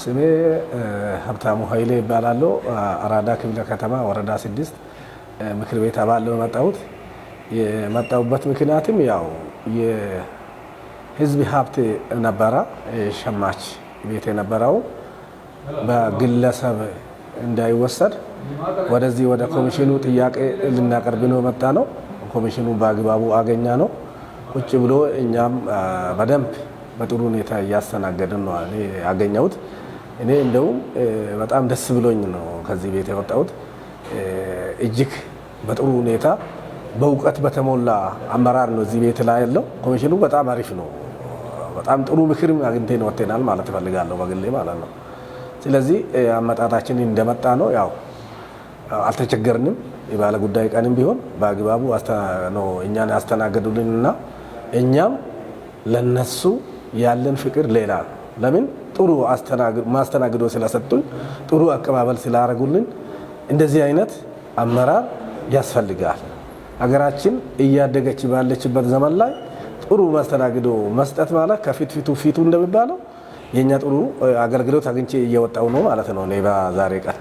ስሜ ሀብታሙ ኃይሌ ይባላል። አራዳ ክፍለ ከተማ ወረዳ 6 ምክር ቤት አባል ነው የመጣሁት። የመጣሁበት ምክንያትም ያው የህዝብ ሀብት ነበረ ሸማች ቤት የነበረው በግለሰብ እንዳይወሰድ ወደዚህ ወደ ኮሚሽኑ ጥያቄ ልናቀርብ ነው መጣ ነው። ኮሚሽኑ በአግባቡ አገኛ ነው ቁጭ ብሎ እኛም በደንብ በጥሩ ሁኔታ እያስተናገድን ነው ያገኘሁት። እኔ እንደውም በጣም ደስ ብሎኝ ነው ከዚህ ቤት የወጣሁት። እጅግ በጥሩ ሁኔታ በእውቀት በተሞላ አመራር ነው እዚህ ቤት ላይ ያለው። ኮሚሽኑ በጣም አሪፍ ነው። በጣም ጥሩ ምክርም አግኝተን ወጥተናል ማለት ፈልጋለሁ በግሌ ማለት ነው። ስለዚህ አመጣጣችን እንደመጣ ነው ያው አልተቸገርንም። የባለ ጉዳይ ቀንም ቢሆን በአግባቡ ነው እኛን ያስተናገዱልንና እኛም ለነሱ ያለን ፍቅር ሌላ ነው። ለምን ጥሩ ማስተናግዶ ስለሰጡን ጥሩ አቀባበል ስላደረጉልን እንደዚህ አይነት አመራር ያስፈልጋል። ሀገራችን እያደገች ባለችበት ዘመን ላይ ጥሩ ማስተናግዶ መስጠት ማለት ከፊት ፊቱ እንደሚባለው የኛ ጥሩ አገልግሎት አግኝቼ እየወጣው ነው ማለት ነው እኔ በዛሬ ቀን